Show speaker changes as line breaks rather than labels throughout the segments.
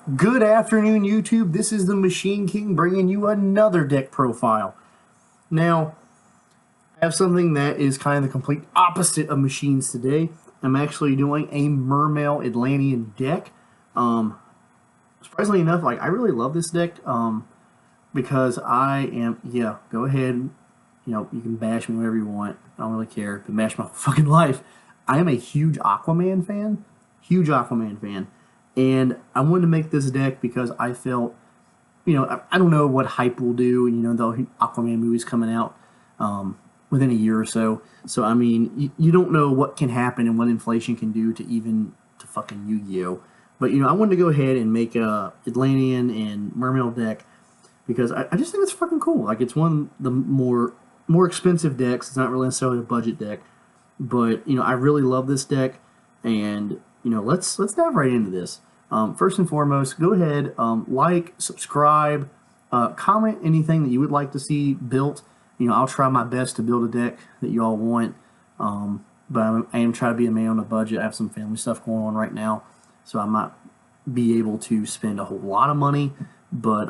Good afternoon, YouTube. This is the Machine King bringing you another deck profile. Now, I have something that is kind of the complete opposite of machines today. I'm actually doing a Mermail Atlantean deck. Surprisingly enough, I really love this deck because go ahead. You can bash me whatever you want. I don't really care. But bash my fucking life. I am a huge Aquaman fan. Huge Aquaman fan. And I wanted to make this deck because I felt, I don't know what hype will do. The Aquaman movie's coming out within a year or so. So, I mean, you don't know what can happen and what inflation can do to fucking Yu-Gi-Oh! But, I wanted to go ahead and make a Atlantean and Mermail deck because I just think it's fucking cool. Like, it's one of the more expensive decks. It's not really necessarily a budget deck. But, I really love this deck. And let's dive right into this. First and foremost, go ahead, like, subscribe, comment anything that you would like to see built. I'll try my best to build a deck that you all want. But I am trying to be a man on a budget. I have some family stuff going on right now, so I might be able to spend a whole lot of money. But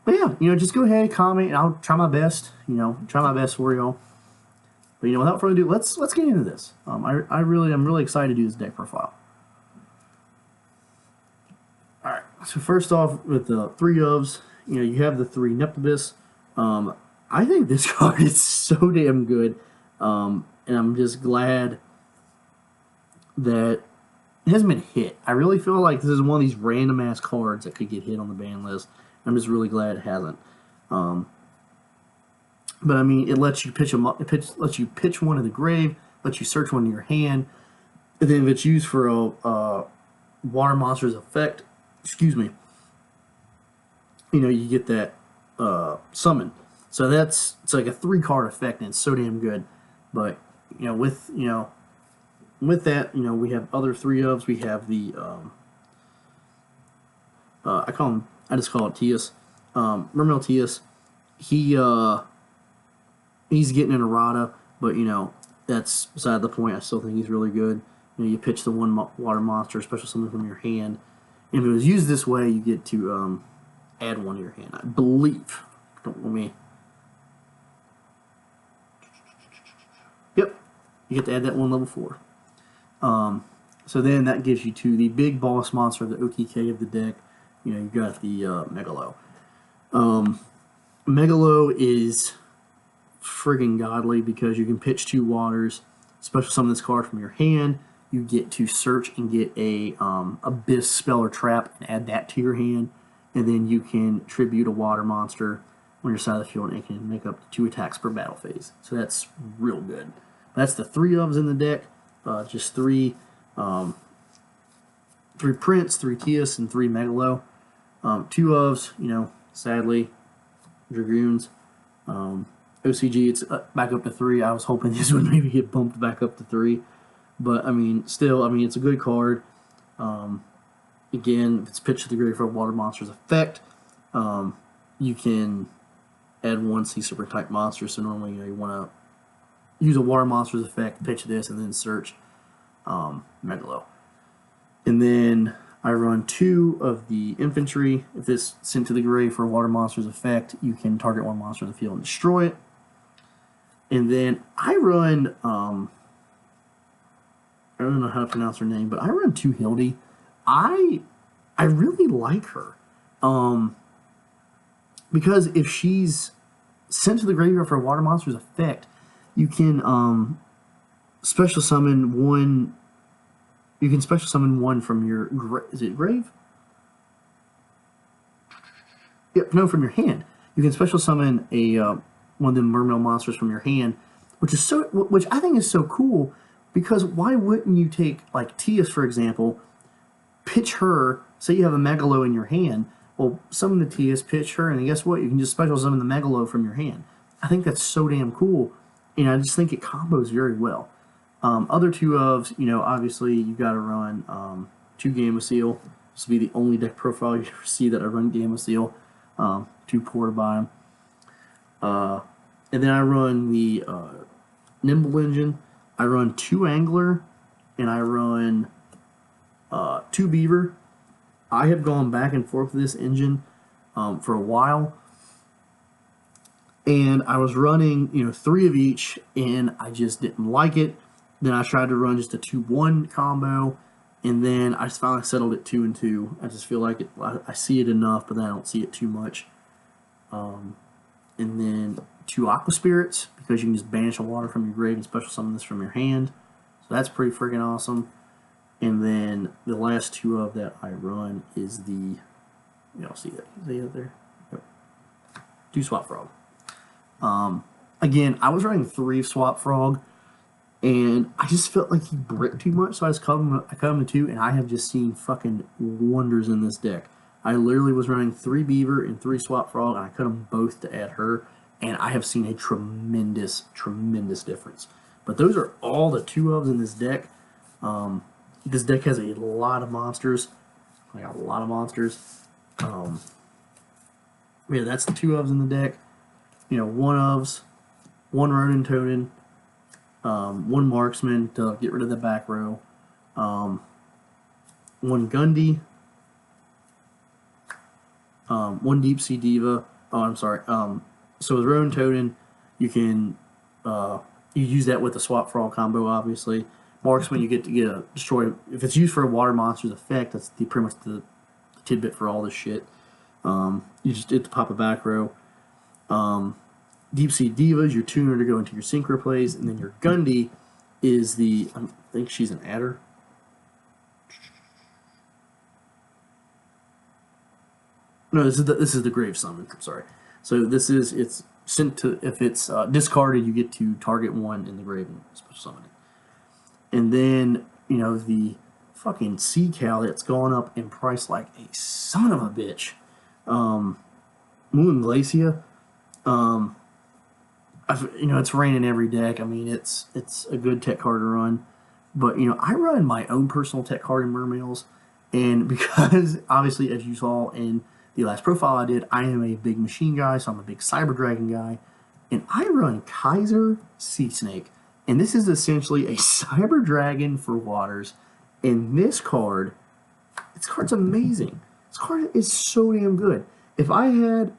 yeah, just go ahead, comment, and I'll try my best. Try my best for y'all. But without further ado, let's get into this. I'm really excited to do this deck profile. All right. So first off, with the three ofs, you have the three Neptibus. I think this card is so damn good, and I'm just glad that it hasn't been hit. I really feel like this is one of these random ass cards that could get hit on the ban list. I'm just really glad it hasn't. But I mean, it lets you pitch lets you pitch one to the grave, lets you search one in your hand, and then if it's used for a water monster's effect, excuse me, you get that summon. So it's like a 3-card effect, and it's so damn good. But with that, we have other 3 ofs. We have the I just call it Tias, Mermail Tias. He's getting an errata, but that's beside the point. I still think he's really good. You pitch the one water monster, special summon from your hand. And if it was used this way, you get to add one to your hand. I believe. Don't let me. Yep, you get to add that one level 4. So then that gives you to the big boss monster, the OTK of the deck. You got the Megalo. Megalo is friggin' godly because you can pitch 2 waters, special summon this card from your hand. You get to search and get a Abyss spell or trap and add that to your hand, and then you can tribute a water monster on your side of the field and it can make up to 2 attacks per battle phase. So that's real good. That's the 3 ofs in the deck. Just 3 Prince, 3 Tias, and 3 Megalo. 2 ofs, sadly, Dragoons. OCG, it's back up to 3. I was hoping this would maybe get bumped back up to 3. But, I mean, still, it's a good card. Again, if it's pitched to the grave for a water monster's effect, you can add 1 sea super type monster. So normally, you want to use a water monster's effect, pitch this, and then search Megalo. And then I run 2 of the infantry. If this sent to the grave for a water monster's effect, you can target 1 monster in the field and destroy it. And then I run, I don't know how to pronounce her name, but I run 2 Hildy. I really like her. Because if she's sent to the graveyard for a water monster's effect, you can special summon 1. You can special summon 1 from your is it grave? Yep, no, from your hand. You can special summon a one of the Mermail monsters from your hand, which I think is so cool. Because why wouldn't you take, like, Tias, for example, pitch her, say you have a Megalo in your hand, well, summon the Tias, pitch her, and guess what? You can just special summon the Megalo from your hand. I think that's so damn cool, and I just think it combos very well. Other 2 ofs, obviously you got to run 2 Gamma Seal. This will be the only deck profile you ever see that I run Gamma Seal. 2 Porta Bottom. And then I run the Nimble Engine. I run 2 Angler, and I run 2 Beaver. I have gone back and forth with this engine for a while, and I was running, 3 of each, and I just didn't like it. Then I tried to run just a 2-1 combo, and then I finally settled at 2 and 2. I just feel like I see it enough, but then I don't see it too much. And then 2 Aqua Spirits, because you can just banish a water from your grave and special summon this from your hand. So that's pretty freaking awesome. And then the last 2 of that I run is the, y'all see that? Is that there? Yep. 2 Swap Frog. Again, I was running 3 Swap Frog, and I just felt like he bricked too much, so I cut him to 2, and I have just seen fucking wonders in this deck. I literally was running 3 Beaver and 3 Swap Frog, and I cut them both to add her, and I have seen a tremendous, tremendous difference. But those are all the 2-ofs in this deck. This deck has a lot of monsters. I got a lot of monsters. Yeah, that's the 2-ofs in the deck. 1-ofs, 1 Ronin Totem, 1 Marksman to get rid of the back row, 1 Gundy, 1 Deep Sea Diva. Oh, I'm sorry. So with Ronin Totem, you can you use that with the Swap Frog combo, obviously. Marksman, you get to destroy. If it's used for a water monster's effect, that's pretty much the tidbit for all this shit. You just get to pop a back row. Deep Sea Diva is your tuner to go into your synchro plays, and then your Gundy is the, I think she's an adder. No, this is the grave summon. I'm sorry. So it's sent to, if it's discarded, you get to target 1 in the grave and special summon it. And then the fucking sea cow that's gone up in price like a son of a bitch. Moon Glacia. It's raining every deck. I mean, it's a good tech card to run. But, I run my own personal tech card in Mermails. And because, obviously, as you saw in the last profile I did, I am a big machine guy, so I'm a big Cyber Dragon guy. And I run Kaiser Sea Snake. And this is essentially a Cyber Dragon for waters. And this card's amazing. This card is so damn good. If I had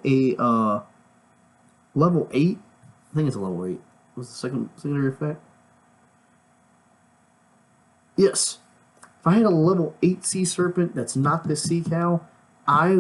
a level 8, I think it's a level 8. What's the secondary effect? Yes. If I had a level 8 Sea Serpent that's not this Sea Cow, I'd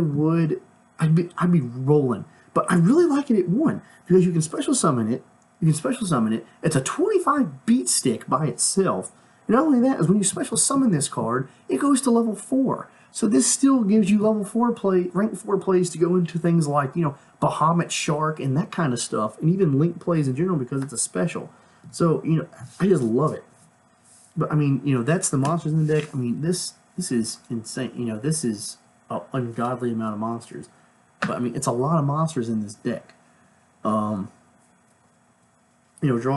be rolling. But I really like it at 1 because you can special summon it. It's a 25 beat stick by itself. And not only that, is when you special summon this card, it goes to level 4. So this still gives you level 4 rank 4 plays to go into things like, Bahamut Shark and that kind of stuff, and even Link plays in general because it's a special. So, I just love it. But I mean, that's the monsters in the deck. I mean, this is insane. This is an ungodly amount of monsters. But I mean, it's a lot of monsters in this deck. Draw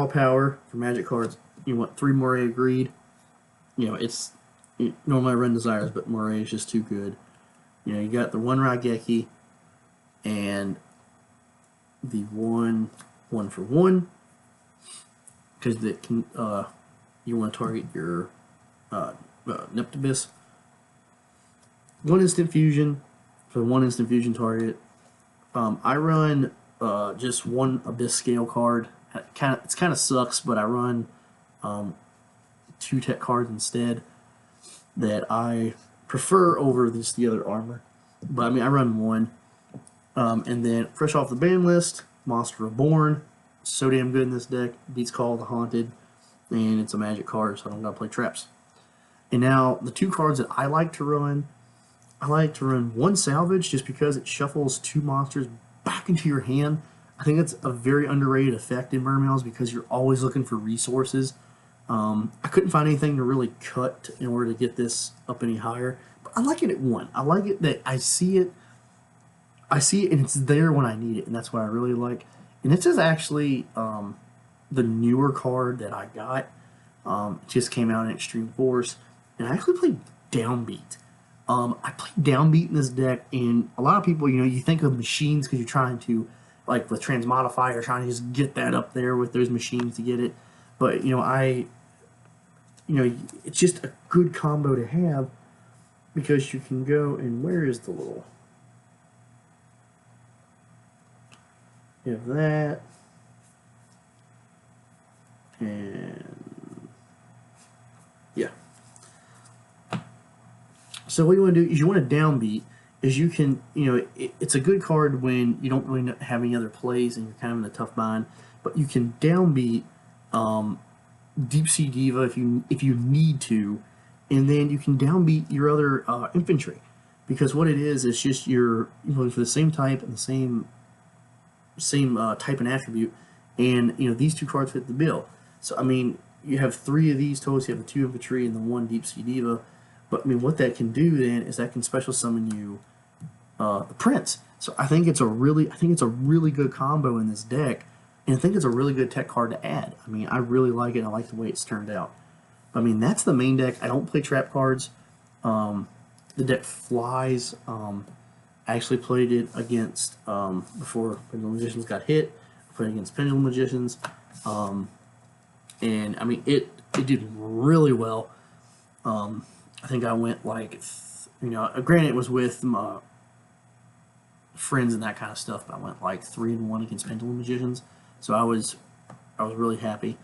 power for magic cards. You want 3 Moray Agreed. Normally I run Desires, but Moray is just too good. You got the 1 Raigeki and the 1 for 1 because that can you want to target your Neptibus. 1 instant fusion for 1 instant fusion target. I run just 1 Abyss Scale card. It kind of sucks, but I run 2 tech cards instead that I prefer over the other armor. But I mean, I run 1. And then fresh off the ban list, Monster Reborn. So damn good in this deck. Beats Call of the Haunted. And it's a magic card, so I don't gotta play traps. And now, the 2 cards that I like to run, I like to run 1 Salvage just because it shuffles 2 monsters back into your hand. I think that's a very underrated effect in Mermails because you're always looking for resources. I couldn't find anything to really cut in order to get this up any higher. But I like it at 1. I like it that I see it and it's there when I need it, and that's what I really like. And this is actually the newer card that I got. It just came out in Extreme Force, and I actually played Downbeat. I played Downbeat in this deck, and a lot of people, you think of machines because you're trying to, like with Transmodify, you're trying to just get that up there with those machines to get it. But, it's just a good combo to have. because you can go, and where is the little, you have that, and yeah. So what you want to do is you want to downbeat, is you can, it's a good card when you don't really have any other plays and you're kind of in a tough bind, but you can downbeat Deep Sea Diva if you need to, and then you can downbeat your other infantry, because what it is just you're going for the same type and the same type and attribute, and these two cards fit the bill. So I mean, you have 3 of these totals. You have the 2 infantry and the 1 Deep Sea Diva. But I mean, what that can do then is that can special summon you the Prince. So I think it's a really good combo in this deck, and I think it's a really good tech card to add. I mean, I really like it. I like the way it's turned out. I mean, that's the main deck. I don't play trap cards. The deck flies. I actually played it against before Pendulum Magicians got hit. I played against Pendulum Magicians, and I mean it did really well. I think I went like, granted it was with my friends and that kind of stuff, but I went like 3-1 against Pendulum Magicians, so I was really happy.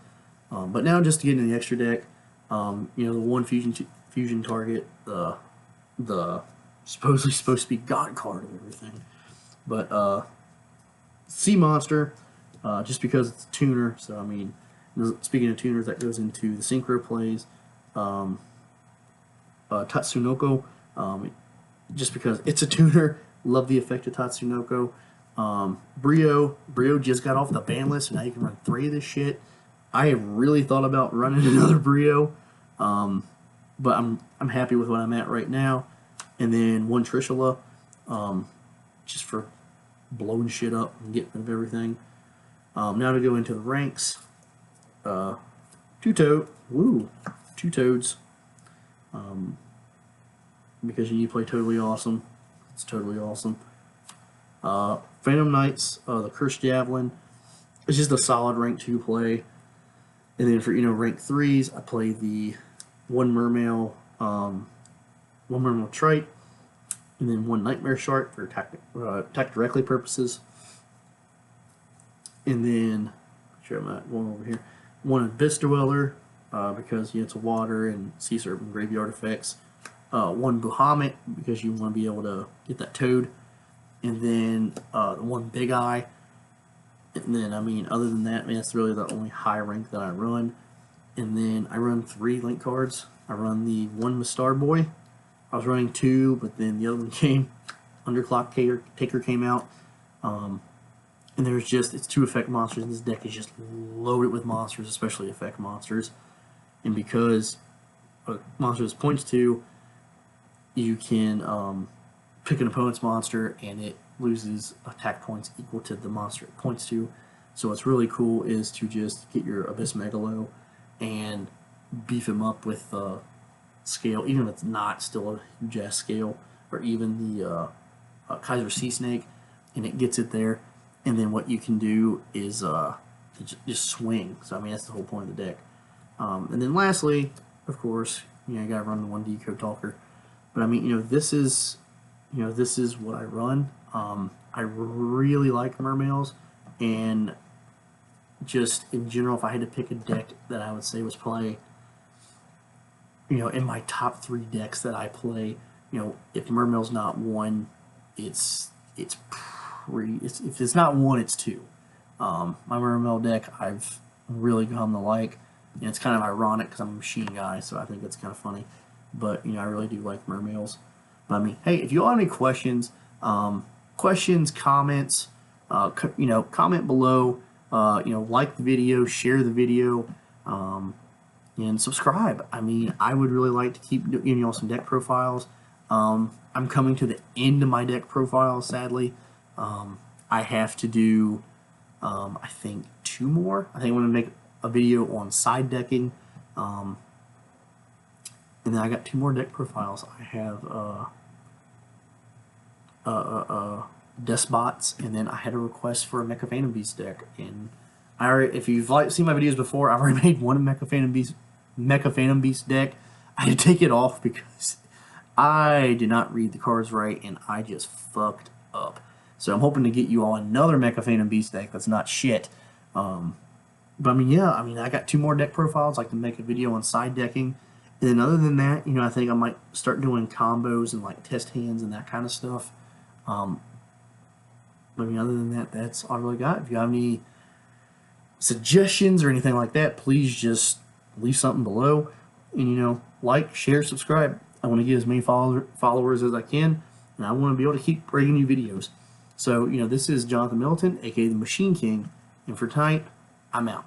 But now just to get into the extra deck, the 1 fusion target, the supposedly supposed to be God card of everything, but Sea Monster, just because it's a tuner. So I mean, speaking of tuners, that goes into the synchro plays. Tatsunoko, just because it's a tuner. Love the effect of Tatsunoko. Brio just got off the ban list, so now you can run 3 of this shit. I have really thought about running another Brio, but I'm happy with what I'm at right now. And then 1 Trishula, just for blowing shit up and getting rid of everything. Now to go into the ranks, 2 Toads. Because you need to play Totally Awesome. It's totally awesome. Phantom Knights, the Cursed Javelin. It's just a solid rank 2 play. And then for rank 3s, I play the 1 Mermail, 1 Mermail Trite, and then 1 Nightmare Shark for attack directly purposes. And then, make sure I'm not going over here, 1 Abyss Dweller, because it's a water and sea serpent graveyard effects. 1 Bahamut, because you want to be able to get that toad. And then 1 Big Eye. And then, I mean, other than that, that's really the only high rank that I run. And then I run 3 link cards. I run the 1 Mistar Boy. I was running 2, but then the other one came. Underclock Taker came out. And there's just, it's 2 effect monsters. This deck is just loaded with monsters, especially effect monsters. And because monsters points to, you can pick an opponent's monster and it loses attack points equal to the monster it points to. So what's really cool is to just get your Abyss Megalo and beef him up with scale, even if it's not still a huge ass scale, or even the Kaiser Sea Snake, and it gets it there. And then what you can do is just swing. So I mean, that's the whole point of the deck. And then lastly, of course, you gotta run the 1 Decode Talker. But I mean, this is what I run. I really like Mermails, and just in general, if I had to pick a deck that I would say was play, in my top 3 decks that I play, if Mermail's not 1, if it's not 1, it's 2. My Mermail deck, I've really come to like, and it's kind of ironic because I'm a machine guy, so I think it's kind of funny. But I really do like Mermails. But I mean, hey, if you all have any questions, comments, comment below. Like the video, share the video, and subscribe. I mean, I would really like to keep doing y'all some deck profiles. I'm coming to the end of my deck profiles, sadly. I have to do, I think, 2 more. I think I'm going to make a video on side decking. And then I got 2 more deck profiles. I have Despots, and then I had a request for a Mecha Phantom Beast deck. And I already, if you've seen my videos before, I've already made 1 Mecha Phantom Beast deck. I had to take it off because I did not read the cards right, and I just fucked up. So I'm hoping to get you all another Mecha Phantom Beast deck that's not shit. But I mean, yeah, I mean, I got 2 more deck profiles. I can make a video on side decking. And then other than that, you know, I think I might start doing combos and like test hands and that kind of stuff. But I mean, other than that, that's all I really got. If you have any suggestions or anything like that, please just leave something below. And, you know, like, share, subscribe. I want to get as many followers as I can, and I want to be able to keep bringing you videos. So, you know, this is Jonathan Middleton, aka the Machine King, and for tonight, I'm out.